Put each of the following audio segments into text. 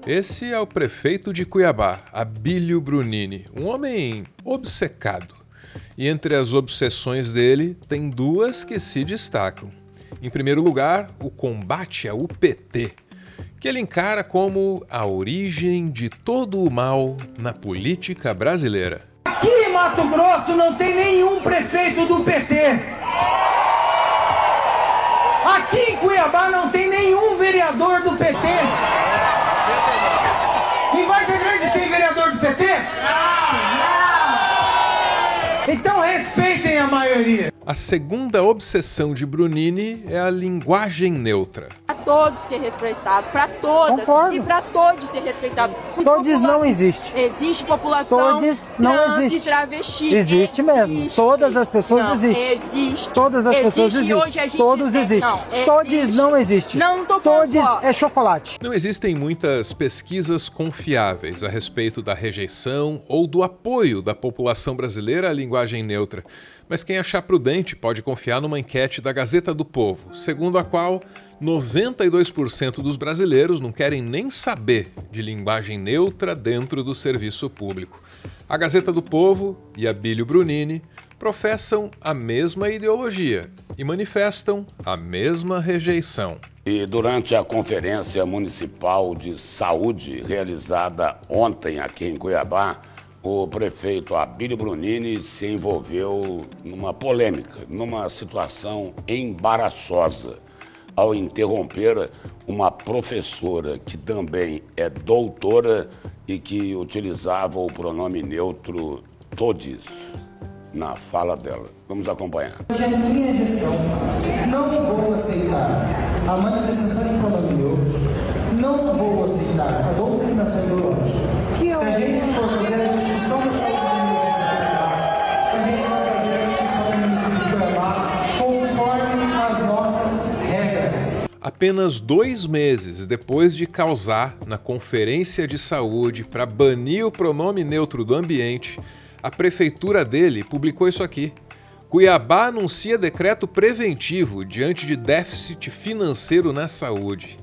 Esse é o prefeito de Cuiabá, Abílio Brunini, um homem obcecado. E entre as obsessões dele, tem duas que se destacam. Em primeiro lugar, o combate ao PT, que ele encara como a origem de todo o mal na política brasileira. Aqui em Mato Grosso não tem nenhum prefeito do PT. Aqui em Cuiabá não tem nenhum vereador do PT. Em Vargem Grande tem vereador do PT? Não! Então respeitem a maioria. A segunda obsessão de Brunini é a linguagem neutra. Para todos ser respeitado, para todas. Concordo. E para todos ser respeitado. Todos não existe. Existe população Todos não trans existe. e travesti. Existe mesmo. Existe. Todas as pessoas não, existem. Existe. Todas as pessoas Existe. existem. Hoje a gente Todos existem. Não, Todos existe. não existem. Não tô falando Todos só. é chocolate. Não existem muitas pesquisas confiáveis a respeito da rejeição ou do apoio da população brasileira à linguagem neutra. Mas quem achar prudente pode confiar numa enquete da Gazeta do Povo, segundo a qual 92% dos brasileiros não querem nem saber de linguagem neutra dentro do serviço público. A Gazeta do Povo e Abílio Brunini professam a mesma ideologia e manifestam a mesma rejeição. E durante a Conferência Municipal de Saúde, realizada ontem aqui em Cuiabá, o prefeito Abílio Brunini se envolveu numa polêmica, numa situação embaraçosa, ao interromper uma professora que também é doutora e que utilizava o pronome neutro todes na fala dela. Vamos acompanhar. Hoje a minha gestão não vou aceitar a manifestação em pronome neutro, não vou aceitar a doutrinação ideológica. Se a gente for fazer a discussão da saúde no município de Cuiabá, a gente vai fazer a discussão no município de Cuiabá conforme as nossas regras. Apenas 2 meses depois de causar na Conferência de Saúde para banir o pronome neutro do ambiente, a prefeitura dele publicou isso aqui. Cuiabá anuncia decreto preventivo diante de déficit financeiro na saúde.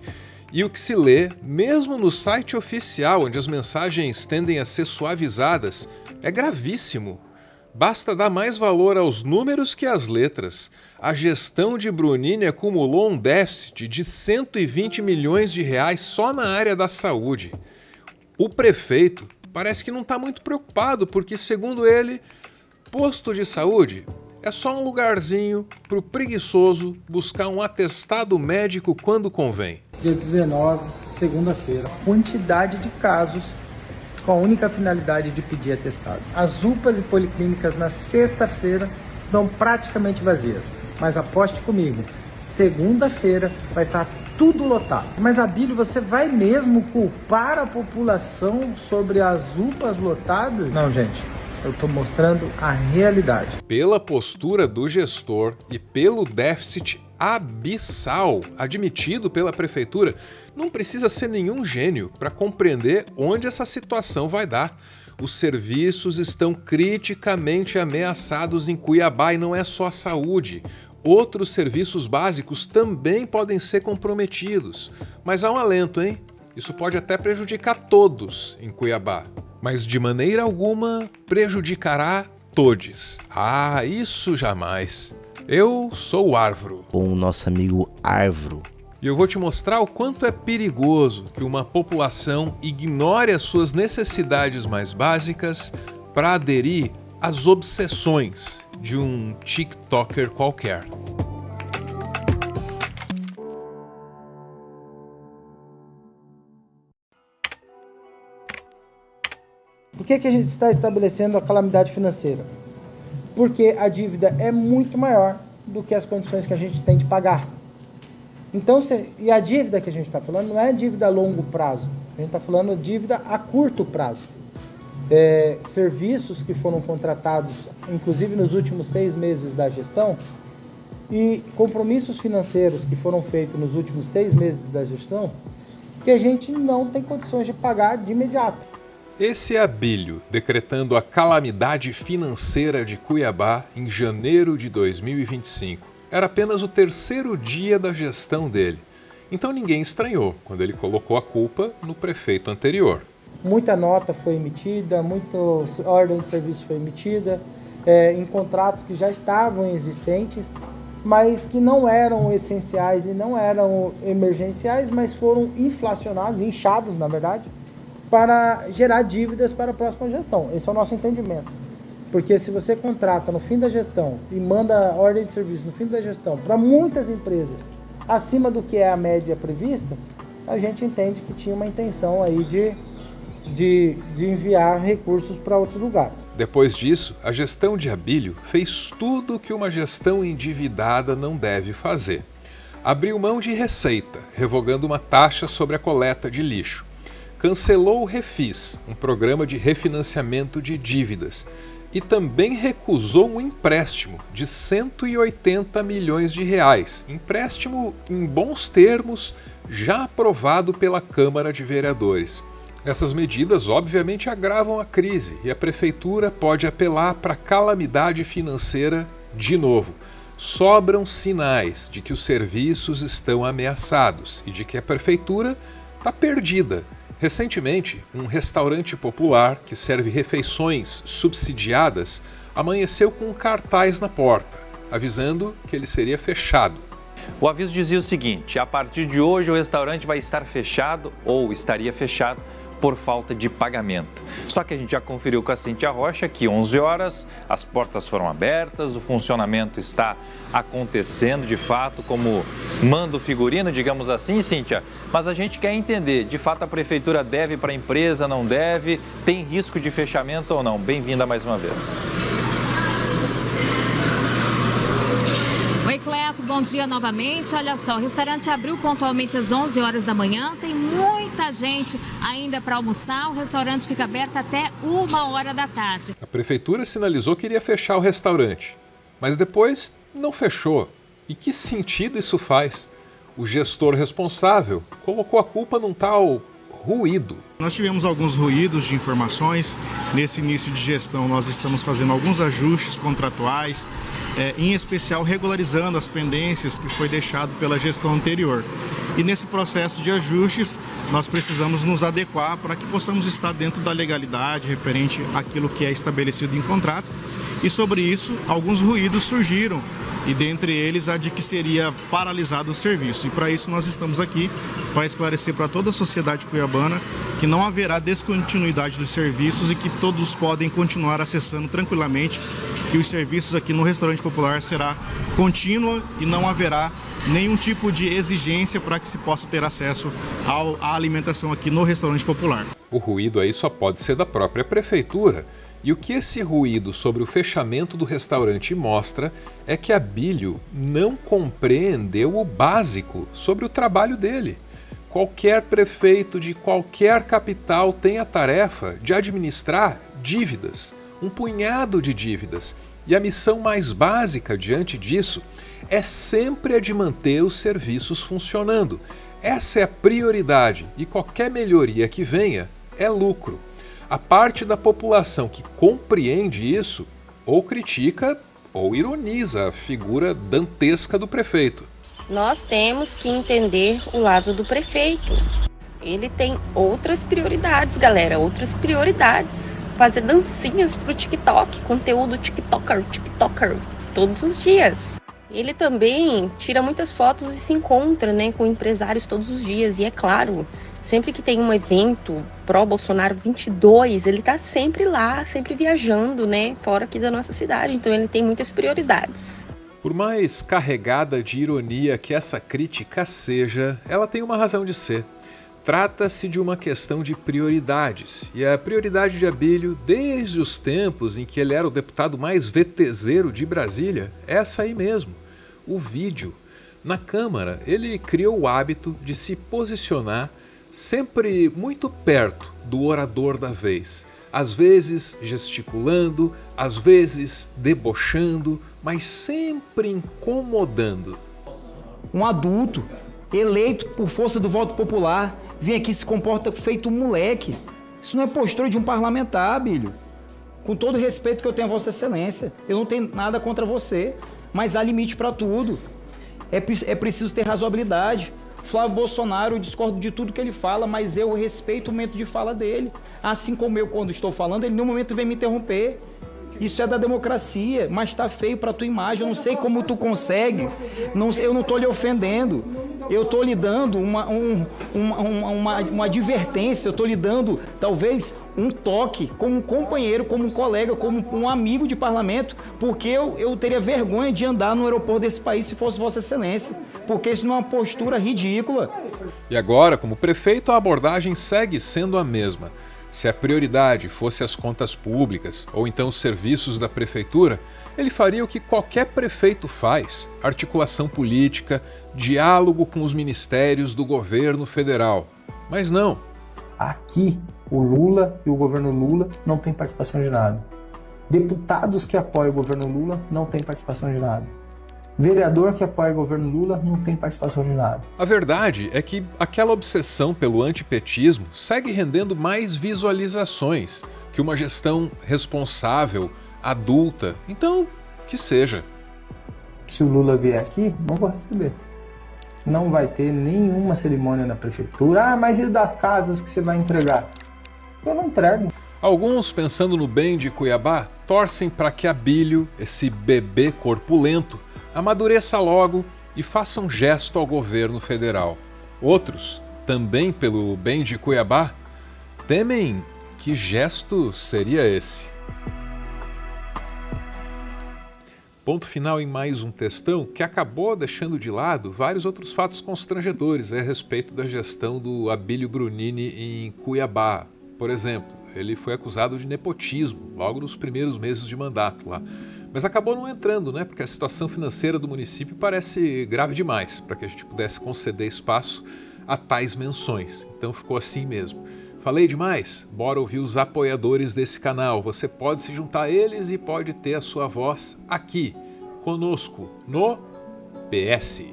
E o que se lê, mesmo no site oficial, onde as mensagens tendem a ser suavizadas, é gravíssimo. Basta dar mais valor aos números que às letras. A gestão de Brunini acumulou um déficit de 120 milhões de reais só na área da saúde. O prefeito parece que não está muito preocupado, porque, segundo ele, posto de saúde é só um lugarzinho para o preguiçoso buscar um atestado médico quando convém. Dia 19, segunda-feira, quantidade de casos com a única finalidade de pedir atestado. As UPAs e policlínicas na sexta-feira estão praticamente vazias, mas aposte comigo, segunda-feira vai estar tudo lotado. Mas Abílio, você vai mesmo culpar a população sobre as UPAs lotadas? Não, gente. Eu estou mostrando a realidade. Pela postura do gestor e pelo déficit abissal admitido pela prefeitura, não precisa ser nenhum gênio para compreender onde essa situação vai dar. Os serviços estão criticamente ameaçados em Cuiabá e não é só a saúde. Outros serviços básicos também podem ser comprometidos. Mas há um alento, hein? Isso pode até prejudicar todos em Cuiabá, mas de maneira alguma prejudicará todes. Ah, isso jamais. Eu sou o Arvro. Com o nosso amigo Arvro. E eu vou te mostrar o quanto é perigoso que uma população ignore as suas necessidades mais básicas para aderir às obsessões de um TikToker qualquer. Por que a gente está estabelecendo a calamidade financeira? Porque a dívida é muito maior do que as condições que a gente tem de pagar. Então, e a dívida que a gente está falando não é dívida a longo prazo, a gente está falando de dívida a curto prazo. Serviços que foram contratados, inclusive nos últimos 6 meses da gestão, e compromissos financeiros que foram feitos nos últimos 6 meses da gestão, que a gente não tem condições de pagar de imediato. Esse é Abílio decretando a calamidade financeira de Cuiabá em janeiro de 2025. Era apenas o 3º dia da gestão dele. Então ninguém estranhou quando ele colocou a culpa no prefeito anterior. Muita nota foi emitida, muita ordem de serviço foi emitida, em contratos que já estavam existentes, mas que não eram essenciais e não eram emergenciais, mas foram inflacionados, inchados, na verdade, para gerar dívidas para a próxima gestão. Esse é o nosso entendimento. Porque se você contrata no fim da gestão e manda ordem de serviço no fim da gestão para muitas empresas acima do que é a média prevista, a gente entende que tinha uma intenção aí de enviar recursos para outros lugares. Depois disso, a gestão de Abílio fez tudo o que uma gestão endividada não deve fazer. Abriu mão de receita, revogando uma taxa sobre a coleta de lixo. Cancelou o Refis, um programa de refinanciamento de dívidas. E também recusou um empréstimo de 180 milhões de reais. Empréstimo em bons termos, já aprovado pela Câmara de Vereadores. Essas medidas, obviamente, agravam a crise e a Prefeitura pode apelar para a calamidade financeira de novo. Sobram sinais de que os serviços estão ameaçados e de que a Prefeitura está perdida. Recentemente, um restaurante popular que serve refeições subsidiadas amanheceu com um cartaz na porta, avisando que ele seria fechado. O aviso dizia o seguinte: a partir de hoje o restaurante vai estar fechado ou estaria fechado por falta de pagamento. Só que a gente já conferiu com a Cíntia Rocha que 11 horas as portas foram abertas, o funcionamento está acontecendo de fato como manda o figurino, digamos assim, Cíntia. Mas a gente quer entender, de fato a prefeitura deve para a empresa, não deve, tem risco de fechamento ou não? Bem-vinda mais uma vez. Oi, Cleto, bom dia novamente. Olha só, o restaurante abriu pontualmente às 11 horas da manhã, tem muita gente ainda para almoçar, o restaurante fica aberto até 1h da tarde. A prefeitura sinalizou que iria fechar o restaurante, mas depois não fechou. E que sentido isso faz? O gestor responsável colocou a culpa num tal ruído. Nós tivemos alguns ruídos de informações. Nesse início de gestão, nós estamos fazendo alguns ajustes contratuais, em especial regularizando as pendências que foi deixado pela gestão anterior. E nesse processo de ajustes, nós precisamos nos adequar para que possamos estar dentro da legalidade referente àquilo que é estabelecido em contrato. E sobre isso, alguns ruídos surgiram, e dentre eles a de que seria paralisado o serviço. E para isso nós estamos aqui para esclarecer para toda a sociedade cuiabana que não haverá descontinuidade dos serviços e que todos podem continuar acessando tranquilamente, que os serviços aqui no Restaurante Popular será contínua e não haverá nenhum tipo de exigência para que se possa ter acesso à alimentação aqui no Restaurante Popular. O ruído aí só pode ser da própria prefeitura. E o que esse ruído sobre o fechamento do restaurante mostra é que Abílio não compreendeu o básico sobre o trabalho dele. Qualquer prefeito de qualquer capital tem a tarefa de administrar dívidas, um punhado de dívidas. E a missão mais básica diante disso é sempre a de manter os serviços funcionando. Essa é a prioridade e qualquer melhoria que venha é lucro. A parte da população que compreende isso ou critica ou ironiza a figura dantesca do prefeito. Nós temos que entender o lado do prefeito. Ele tem outras prioridades, galera, outras prioridades. Fazer dancinhas pro TikTok, conteúdo TikToker, todos os dias. Ele também tira muitas fotos e se encontra, com empresários todos os dias. E é claro, sempre que tem um evento pró-Bolsonaro 22, ele tá sempre lá, sempre viajando, fora aqui da nossa cidade. Então ele tem muitas prioridades. Por mais carregada de ironia que essa crítica seja, ela tem uma razão de ser. Trata-se de uma questão de prioridades. E a prioridade de Abílio, desde os tempos em que ele era o deputado mais vetezeiro de Brasília, é essa aí mesmo, o vídeo. Na Câmara, ele criou o hábito de se posicionar sempre muito perto do orador da vez. Às vezes gesticulando, às vezes debochando, mas sempre incomodando. Um adulto, eleito por força do voto popular, vem aqui e se comporta feito um moleque. Isso não é postura de um parlamentar, Abílio. Com todo o respeito que eu tenho a Vossa Excelência, eu não tenho nada contra você, mas há limite para tudo. É preciso ter razoabilidade. Flávio Bolsonaro, eu discordo de tudo que ele fala, mas eu respeito o momento de fala dele. Assim como eu, quando estou falando, ele no momento vem me interromper. Isso é da democracia, mas tá feio pra tua imagem. Eu não sei como tu consegue. Eu não tô lhe ofendendo. Eu tô lhe dando uma advertência. Eu tô lhe dando, talvez, um toque como um companheiro, como um colega, como um amigo de parlamento, porque eu teria vergonha de andar no aeroporto desse país se fosse Vossa Excelência. Porque isso não é uma postura ridícula. E agora, como prefeito, a abordagem segue sendo a mesma. Se a prioridade fosse as contas públicas ou então os serviços da prefeitura, ele faria o que qualquer prefeito faz: articulação política, diálogo com os ministérios do governo federal. Mas não. Aqui, o Lula e o governo Lula não têm participação de nada. Deputados que apoiam o governo Lula não têm participação de nada. Vereador que apoia o governo Lula não tem participação de nada. A verdade é que aquela obsessão pelo antipetismo segue rendendo mais visualizações que uma gestão responsável, adulta. Então, que seja. Se o Lula vier aqui, não vou receber. Não vai ter nenhuma cerimônia na prefeitura. Ah, mas e das casas que você vai entregar? Eu não entrego. Alguns, pensando no bem de Cuiabá, torcem para que Abílio, esse bebê corpulento, amadureça logo e faça um gesto ao governo federal. Outros, também pelo bem de Cuiabá, temem que gesto seria esse. Ponto final em mais um textão que acabou deixando de lado vários outros fatos constrangedores a respeito da gestão do Abílio Brunini em Cuiabá. Por exemplo, ele foi acusado de nepotismo logo nos primeiros meses de mandato lá. Mas acabou não entrando, né? Porque a situação financeira do município parece grave demais para que a gente pudesse conceder espaço a tais menções. Então ficou assim mesmo. Falei demais? Bora ouvir os apoiadores desse canal. Você pode se juntar a eles e pode ter a sua voz aqui, conosco, no PS.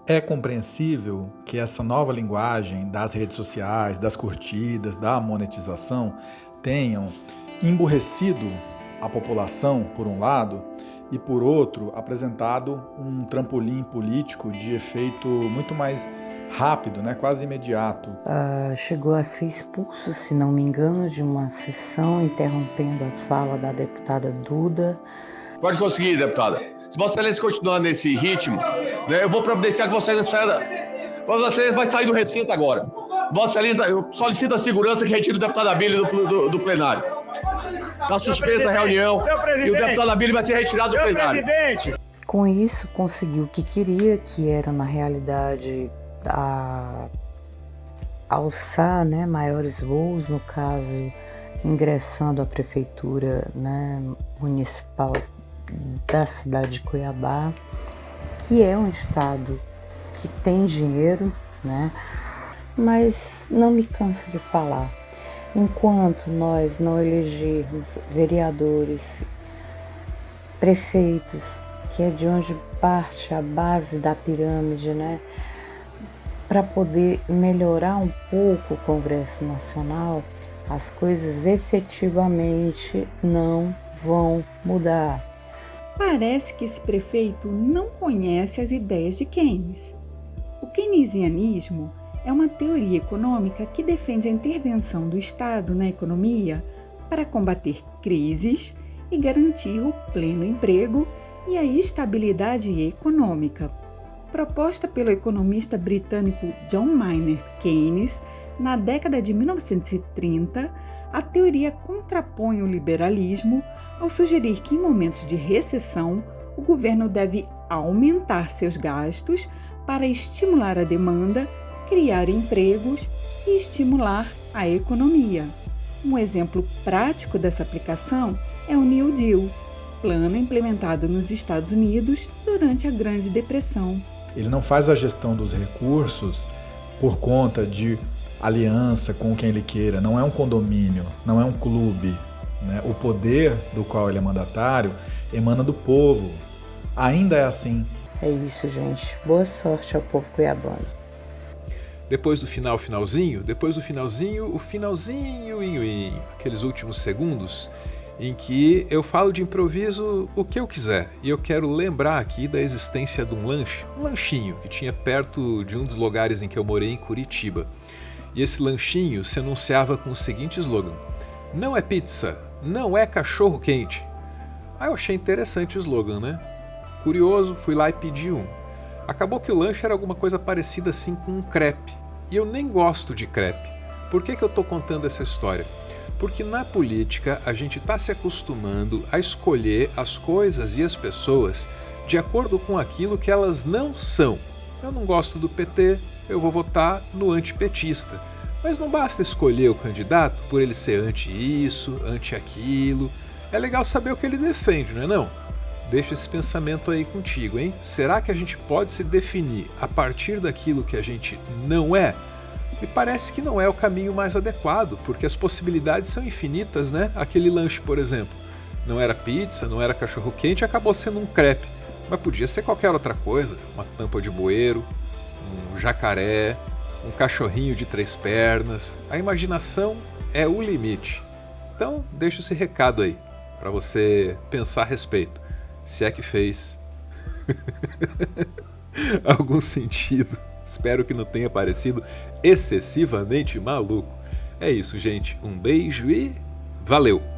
É compreensível que essa nova linguagem das redes sociais, das curtidas, da monetização tenham emburrecido a população, por um lado, e por outro, apresentado um trampolim político de efeito muito mais rápido, né? Quase imediato. Chegou a ser expulso, se não me engano, de uma sessão, interrompendo a fala da deputada Duda. Pode conseguir, deputada. Se Vossa Excelência continuar nesse ritmo, né, eu vou providenciar que Vossa Excelência vai sair do recinto agora. Vossa Excelência, eu solicito a segurança que retire o deputado Abílio do plenário. Está suspensa a reunião e o deputado Abílio vai ser retirado do plenário. Com isso, conseguiu o que queria, que era, na realidade, alçar, né, maiores voos, no caso, ingressando à prefeitura, né, municipal da cidade de Cuiabá, que é um estado que tem dinheiro, né, mas não me canso de falar. Enquanto nós não elegermos vereadores, prefeitos, que é de onde parte a base da pirâmide, né, para poder melhorar um pouco o Congresso Nacional, as coisas efetivamente não vão mudar. Parece que esse prefeito não conhece as ideias de Keynes. O keynesianismo é uma teoria econômica que defende a intervenção do Estado na economia para combater crises e garantir o pleno emprego e a estabilidade econômica. Proposta pelo economista britânico John Maynard Keynes na década de 1930, a teoria contrapõe o liberalismo ao sugerir que em momentos de recessão o governo deve aumentar seus gastos para estimular a demanda, criar empregos e estimular a economia. Um exemplo prático dessa aplicação é o New Deal, plano implementado nos Estados Unidos durante a Grande Depressão. Ele não faz a gestão dos recursos por conta de aliança com quem ele queira, não é um condomínio, não é um clube, né? O poder do qual ele é mandatário emana do povo. Ainda é assim. É isso, gente. Boa sorte ao povo cuiabano. Depois do finalzinho, o finalzinho, aqueles últimos segundos, em que eu falo de improviso o que eu quiser. E eu quero lembrar aqui da existência de um lanchinho que tinha perto de um dos lugares em que eu morei em Curitiba. E esse lanchinho se anunciava com o seguinte slogan: não é pizza, não é cachorro quente. Aí eu achei interessante o slogan, né? Curioso, fui lá e pedi um. Acabou que o lanche era alguma coisa parecida assim com um crepe. E eu nem gosto de crepe. Por que eu tô contando essa história? Porque na política a gente está se acostumando a escolher as coisas e as pessoas de acordo com aquilo que elas não são. Eu não gosto do PT, eu vou votar no antipetista. Mas não basta escolher o candidato por ele ser anti isso, anti aquilo. É legal saber o que ele defende, não é não? Deixa esse pensamento aí contigo, hein? Será que a gente pode se definir a partir daquilo que a gente não é? Me parece que não é o caminho mais adequado, porque as possibilidades são infinitas, né? Aquele lanche, por exemplo, não era pizza, não era cachorro-quente, acabou sendo um crepe. Mas podia ser qualquer outra coisa, uma tampa de bueiro, um jacaré, um cachorrinho de 3 pernas. A imaginação é o limite. Então, deixa esse recado aí, para você pensar a respeito, se é que fez algum sentido. Espero que não tenha parecido excessivamente maluco. É isso, gente. Um beijo e valeu!